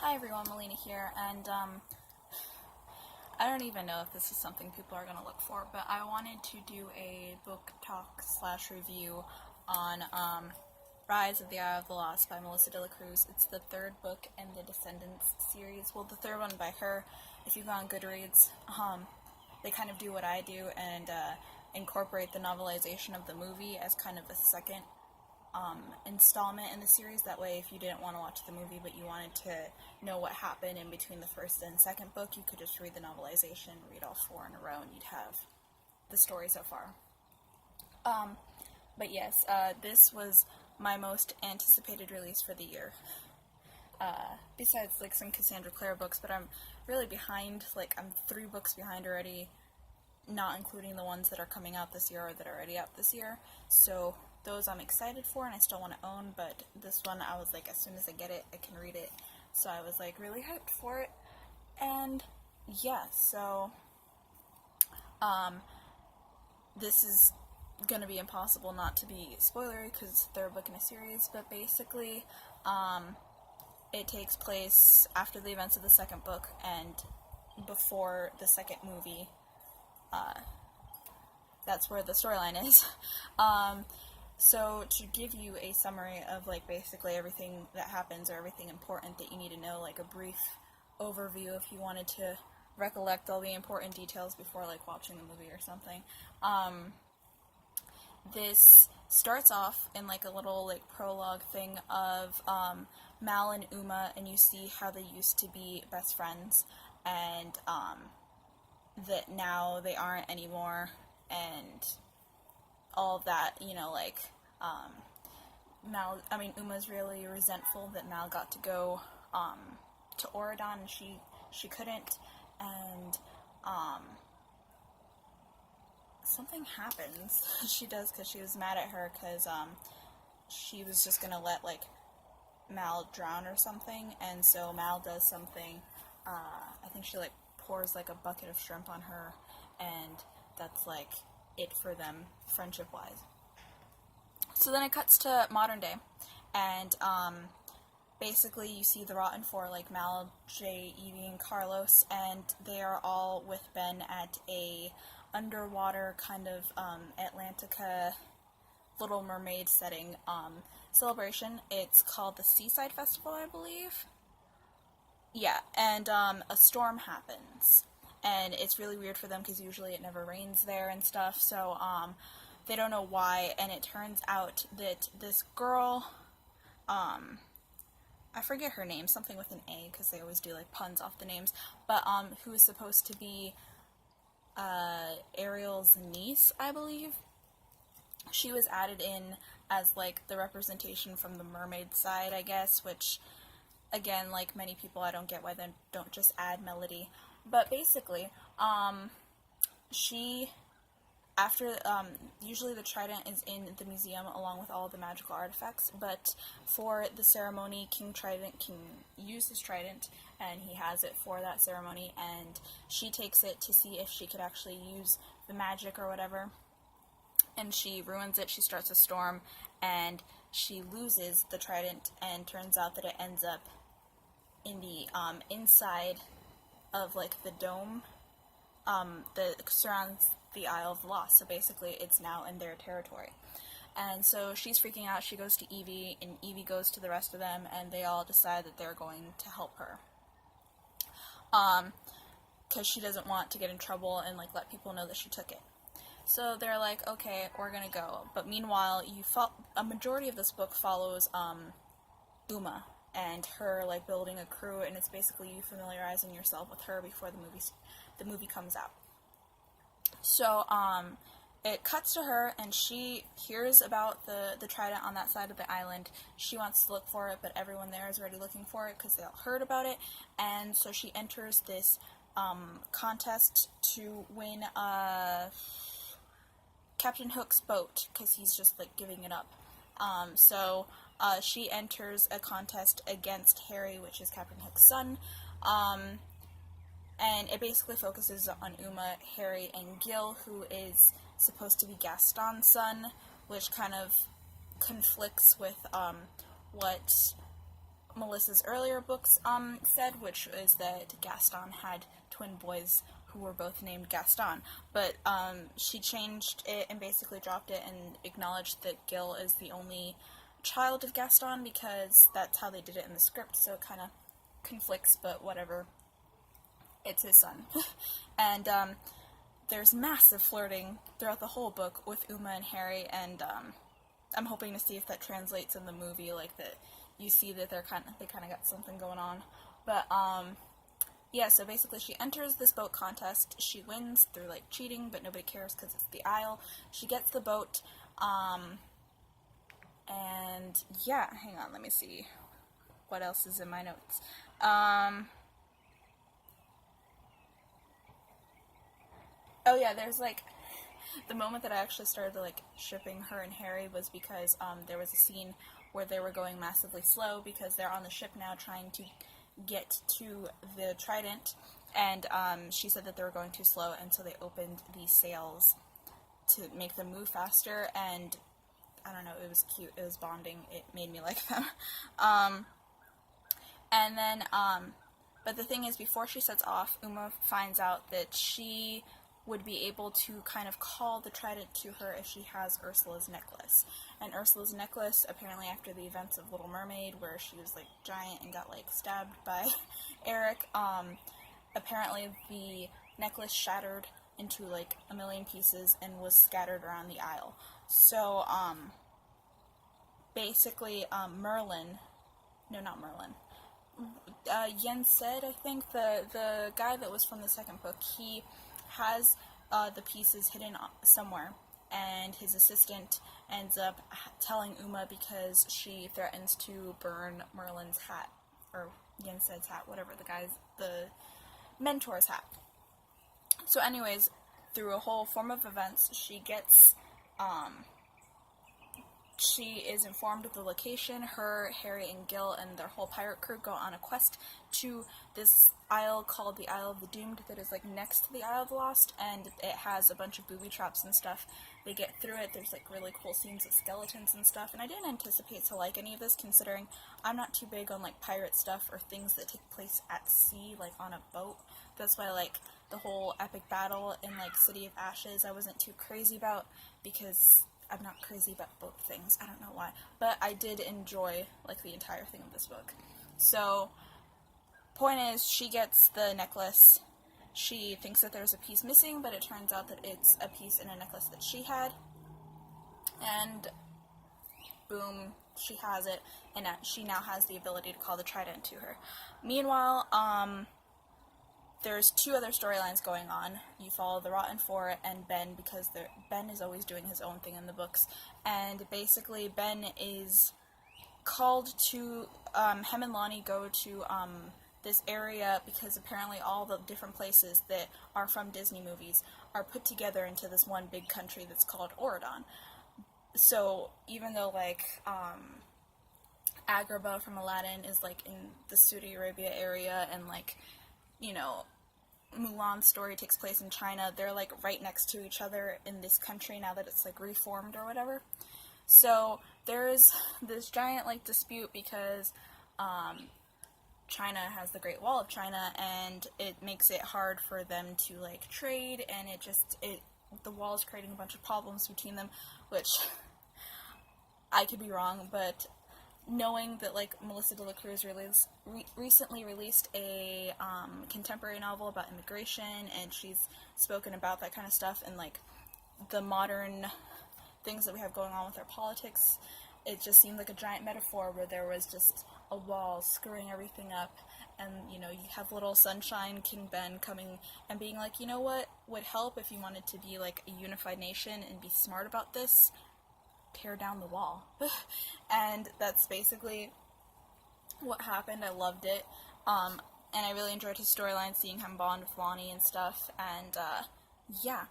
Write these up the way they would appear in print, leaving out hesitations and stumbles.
Hi everyone, Melina here, and I don't even know if this is something people are going to look for, but I wanted to do a book talk slash review on Rise of the Eye of the Lost by Melissa De La Cruz. It's the third book in the Descendants series, well, the third one by her. If you go on Goodreads, they kind of do what I do and incorporate the novelization of the movie as kind of a second installment in the series. That way, if you didn't want to watch the movie but you wanted to know what happened in between the first and second book, you could just read the novelization, read all four in a row, and you'd have the story so far. But yes, this was my most anticipated release for the year. Besides, like, some Cassandra Clare books, but I'm really behind. Like, I'm 3 books behind already, not including the ones that are coming out this year or that are already out this year. So those I'm excited for and I still want to own, but this one I was like, as soon as I get it, I can read it. So I was like really hyped for it. And yeah, so this is going to be impossible not to be spoilery because it's the third book in a series, but basically it takes place after the events of the second book and before the second movie. That's where the storyline is. So to give you a summary of, like, basically everything that happens or everything important that you need to know, like a brief overview if you wanted to recollect all the important details before, like, watching the movie or something. This starts off in, like, a little, like, prologue thing of Mal and Uma, and you see how they used to be best friends, and that now they aren't anymore, and all of that, you know, like, Uma's really resentful that Mal got to go, to Auradon, and she couldn't, and, something happens. She does, because she was mad at her, because, she was just gonna let, like, Mal drown or something, and so Mal does something, I think she, like, pours, like, a bucket of shrimp on her, and that's, like, it for them, friendship-wise. So then it cuts to modern day, and basically you see the Rotten Four, like Mal, Jay, Evie, and Carlos, and they are all with Ben at a underwater kind of Atlantica Little Mermaid setting celebration. It's called the Seaside Festival, I believe. Yeah, and a storm happens. And it's really weird for them because usually it never rains there and stuff, so they don't know why, and it turns out that this girl, I forget her name, something with an A, because they always do, like, puns off the names, but who is supposed to be Ariel's niece, I believe. She was added in as, like, the representation from the mermaid side, I guess, which, again, like many people, I don't get why they don't just add Melody. But basically, usually the trident is in the museum along with all the magical artifacts, but for the ceremony, King Trident can use his trident, and he has it for that ceremony, and she takes it to see if she could actually use the magic or whatever, and she ruins it. She starts a storm, and she loses the trident, and turns out that it ends up in the inside of, like, the dome that surrounds the Isle of the Lost. So basically it's now in their territory. And so she's freaking out. She goes to Evie, and Evie goes to the rest of them, and they all decide that they're going to help her. Because she doesn't want to get in trouble and, like, let people know that she took it. So they're like, okay, we're gonna go. But meanwhile, a majority of this book follows Uma and her, like, building a crew, and it's basically you familiarizing yourself with her before the movie comes out. So it cuts to her, and she hears about the trident on that side of the island. She wants to look for it, but everyone there is already looking for it because they all heard about it, and so she enters this contest to win Captain Hook's boat, because he's just, like, giving it up. So she enters a contest against Harry, which is Captain Hook's son, and it basically focuses on Uma, Harry, and Gil, who is supposed to be Gaston's son, which kind of conflicts with what Melissa's earlier books said, which is that Gaston had twin boys who were both named Gaston, but she changed it and basically dropped it and acknowledged that Gil is the only child of Gaston because that's how they did it in the script, so it kind of conflicts, but whatever. It's his son. And there's massive flirting throughout the whole book with Uma and Harry, and I'm hoping to see if that translates in the movie, like that you see that they kind of got something going on. But yeah, so basically she enters this boat contest. She wins through like cheating, but nobody cares because it's the Isle. She gets the boat, and yeah, hang on, let me see what else is in my notes. Oh yeah, there's like the moment that I actually started like shipping her and Harry was because there was a scene where they were going massively slow because they're on the ship now trying to get to the Trident, and she said that they were going too slow, and so they opened the sails to make them move faster, and I don't know, it was cute, it was bonding, it made me like them. And then, but the thing is, before she sets off, Uma finds out that she would be able to kind of call the Trident to her if she has Ursula's necklace. And Ursula's necklace, apparently after the events of Little Mermaid, where she was like giant and got like stabbed by Eric, apparently the necklace shattered into like a million pieces and was scattered around the Isle. So, basically, Merlin, no, not Merlin, Yen said, I think, the guy that was from the second book, he has the pieces hidden somewhere, and his assistant ends up telling Uma because she threatens to burn Merlin's hat, or Yen said's hat, whatever, the mentor's hat. So anyways, through a whole form of events, she gets, she is informed of the location. Her, Harry, and Gil and their whole pirate crew go on a quest to this isle called the Isle of the Doomed that is like next to the Isle of the Lost, and it has a bunch of booby traps and stuff. They get through it, there's like really cool scenes of skeletons and stuff, and I didn't anticipate to like any of this considering I'm not too big on like pirate stuff or things that take place at sea, like on a boat. That's why like the whole epic battle in like City of Ashes I wasn't too crazy about, because I'm not crazy about boat things. I don't know why. But I did enjoy, like, the entire thing of this book. So, point is, she gets the necklace. She thinks that there's a piece missing, but it turns out that it's a piece in a necklace that she had. And, boom, she has it. And she now has the ability to call the Trident to her. Meanwhile, there's two other storylines going on. You follow the Rotten Four and Ben, because Ben is always doing his own thing in the books. And basically, Ben is called to, him and Lonnie go to this area because apparently all the different places that are from Disney movies are put together into this one big country that's called Auradon. So even though, like, Agrabah from Aladdin is, like, in the Saudi Arabia area, and, like, you know, Mulan's story takes place in China, they're, like, right next to each other in this country now that it's, like, reformed or whatever. So there's this giant, like, dispute because China has the Great Wall of China, and it makes it hard for them to, like, trade, and the wall is creating a bunch of problems between them, which I could be wrong, but knowing that, like, Melissa de la Cruz recently released a contemporary novel about immigration, and she's spoken about that kind of stuff, and, like, the modern things that we have going on with our politics, it just seemed like a giant metaphor where there was just a wall screwing everything up, and, you know, you have little sunshine King Ben coming and being like, you know what would help if you wanted to be, like, a unified nation and be smart about this? Tear down the wall. And that's basically what happened. I loved it. And I really enjoyed his storyline, seeing him bond with Lonnie and stuff, and, yeah.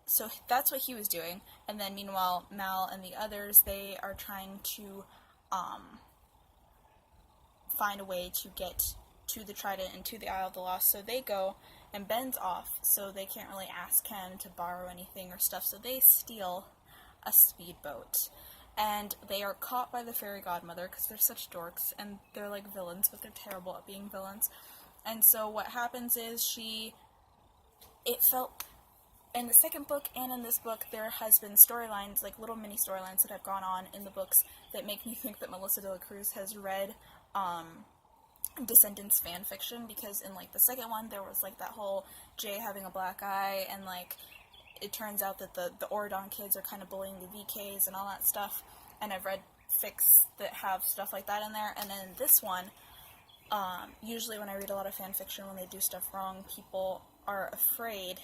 So that's what he was doing. And then, meanwhile, Mal and the others, they are trying to, find a way to get to the Trident and to the Isle of the Lost, so they go, and Ben's off, so they can't really ask him to borrow anything or stuff, so they steal a speedboat. and they are caught by the fairy godmother because they're such dorks, and they're like villains, but they're terrible at being villains. And so what happens is it felt, in the second book and in this book, there has been storylines, like little mini storylines that have gone on in the books that make me think that Melissa de la Cruz has read Descendants fan fiction, because in like the second one there was like that whole Jay having a black eye, and like it turns out that the Auradon kids are kind of bullying the VKs and all that stuff, and I've read fics that have stuff like that in there. And then this one, usually when I read a lot of fan fiction, when they do stuff wrong, people are afraid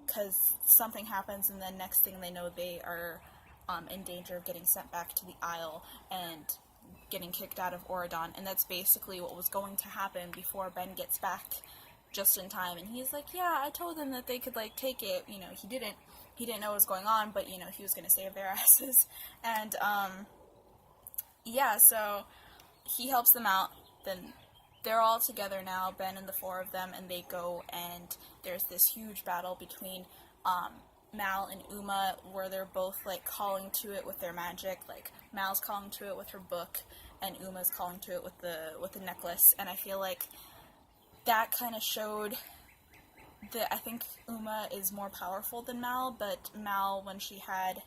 because something happens, and then next thing they know, they are in danger of getting sent back to the Isle and getting kicked out of Auradon. And that's basically what was going to happen before Ben gets back just in time. And he's like, yeah, I told them that they could, like, take it. You know, he didn't know what was going on, but, you know, he was going to save their asses. And, yeah, so he helps them out. Then they're all together now, Ben and the four of them, and they go, and there's this huge battle between Mal and Uma, where they're both like calling to it with their magic. Like Mal's calling to it with her book, and Uma's calling to it with the necklace. And I feel like that kind of showed that I think Uma is more powerful than Mal, but Mal, when she had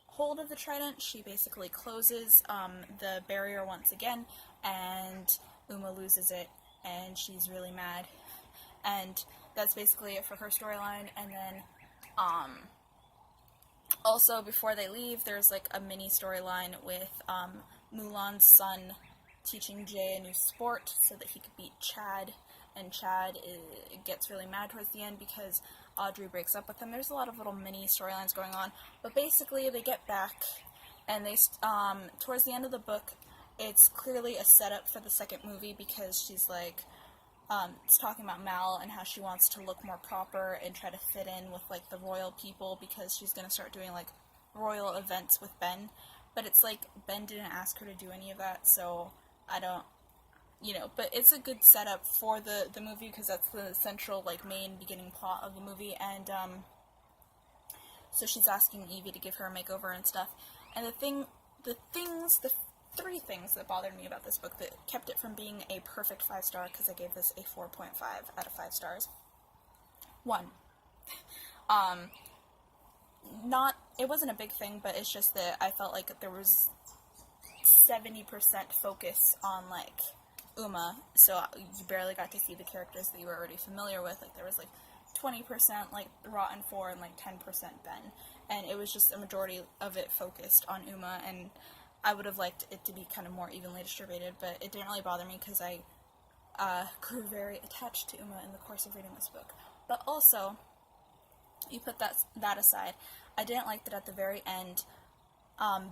hold of the trident, she basically closes the barrier once again, and Uma loses it, and she's really mad. And that's basically it for her storyline. And then also, before they leave, there's like a mini storyline with Mulan's son teaching Jay a new sport so that he could beat Chad, and Chad gets really mad towards the end because Audrey breaks up with him. There's a lot of little mini storylines going on, but basically they get back, and they towards the end of the book, it's clearly a setup for the second movie, because she's like, it's talking about Mal and how she wants to look more proper and try to fit in with like the royal people, because she's going to start doing like royal events with Ben. But it's like, Ben didn't ask her to do any of that, so I don't, you know, but it's a good setup for the movie, because that's the central like main beginning plot of the movie. And so she's asking Evie to give her a makeover and stuff. And the three things that bothered me about this book that kept it from being a perfect 5-star, because I gave this a 4.5 out of 5 stars. One, it wasn't a big thing, but it's just that I felt like there was 70% focus on like Uma, so you barely got to see the characters that you were already familiar with. Like there was like 20% like Rotten 4 and like 10% Ben, and it was just a majority of it focused on Uma. And I would have liked it to be kind of more evenly distributed, but it didn't really bother me because I grew very attached to Uma in the course of reading this book. But also, you put that aside, I didn't like that at the very end,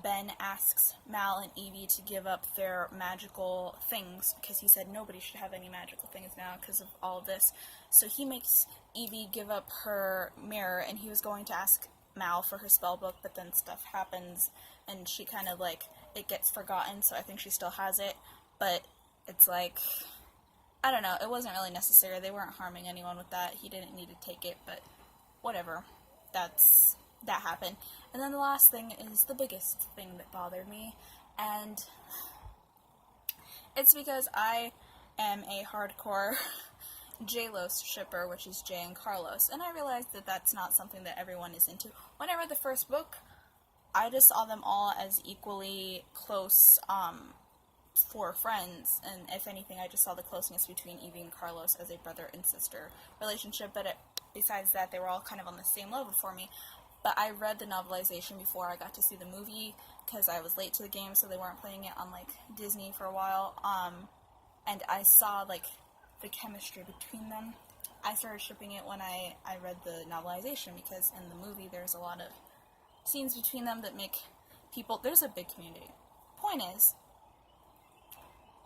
Ben asks Mal and Evie to give up their magical things, because he said nobody should have any magical things now because of all of this. So he makes Evie give up her mirror, and he was going to ask Mal for her spell book, but then stuff happens, and she kind of like, it gets forgotten, so I think she still has it, but it's like, I don't know, it wasn't really necessary. They weren't harming anyone with that. He didn't need to take it, but whatever. That happened. And then the last thing is the biggest thing that bothered me, and it's because I am a hardcore J-Los shipper, which is Jay and Carlos, and I realized that that's not something that everyone is into. When I read the first book, I just saw them all as equally close for friends, and if anything, I just saw the closeness between Evie and Carlos as a brother and sister relationship, but besides that, they were all kind of on the same level for me. But I read the novelization before I got to see the movie, because I was late to the game, so they weren't playing it on, like, Disney for a while, and I saw, like, the chemistry between them. I started shipping it when I read the novelization, because in the movie there's a lot of scenes between them that make people, there's a big community. Point is,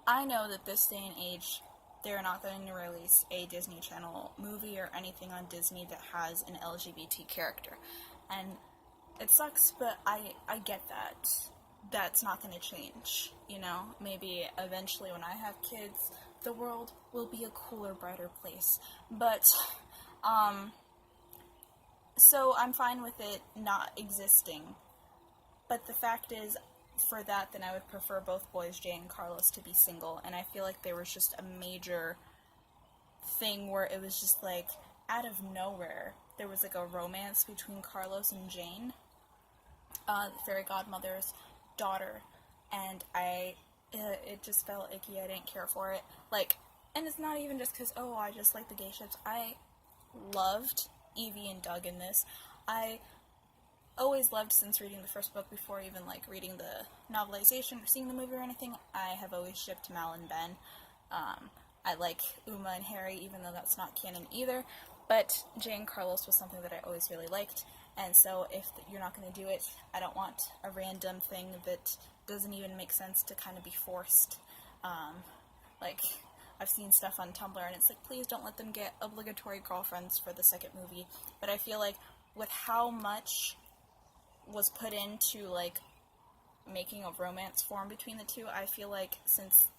I know that this day and age, they're not going to release a Disney Channel movie or anything on Disney that has an LGBT character. And it sucks, but I get that. That's not going to change, you know? Maybe eventually when I have kids, the world will be a cooler, brighter place. But, so I'm fine with it not existing. But the fact is, for that, then I would prefer both boys, Jay and Carlos, to be single. And I feel like there was just a major thing where it was just like, out of nowhere, there was like a romance between Carlos and Jane, the fairy godmother's daughter, and it just felt icky. I didn't care for it. Like, and it's not even just because, oh, I just like the gay ships. I loved Evie and Doug in this. I always loved, since reading the first book, before even like reading the novelization or seeing the movie or anything, I have always shipped Mal and Ben. I like Uma and Harry, even though that's not canon either, but Jay and Carlos was something that I always really liked, and so if you're not going to do it, I don't want a random thing that doesn't even make sense to kind of be forced. Like, I've seen stuff on Tumblr, and it's like, please don't let them get obligatory girlfriends for the second movie, but I feel like with how much was put into, like, making a romance form between the two, I feel like since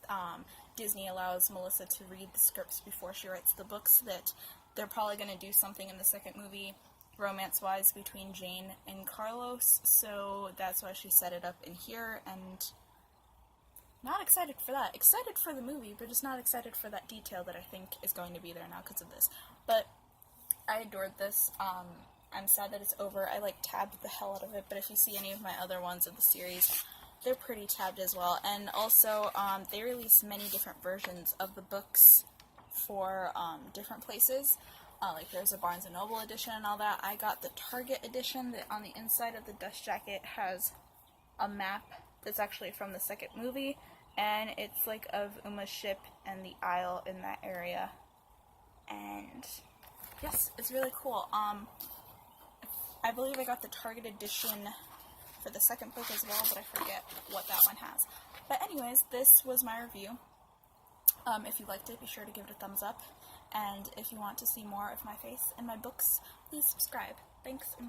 Disney allows Melissa to read the scripts before she writes the books, that they're probably going to do something in the second movie romance-wise between Jane and Carlos, so that's why she set it up in here, and not excited for that. Excited for the movie, but just not excited for that detail that I think is going to be there now because of this. But I adored this. I'm sad that it's over. I, like, tabbed the hell out of it, but if you see any of my other ones of the series, they're pretty tabbed as well. And also, they release many different versions of the books for different places. Like, there's a Barnes & Noble edition and all that. I got the Target edition that on the inside of the dust jacket has a map that's actually from the second movie, and it's, like, of Uma's ship and the Isle in that area. And, yes, it's really cool. I believe I got the Target edition for the second book as well, but I forget what that one has. But anyways, this was my review. If you liked it, be sure to give it a thumbs up. And if you want to see more of my face and my books, please subscribe. Thanks, and bye.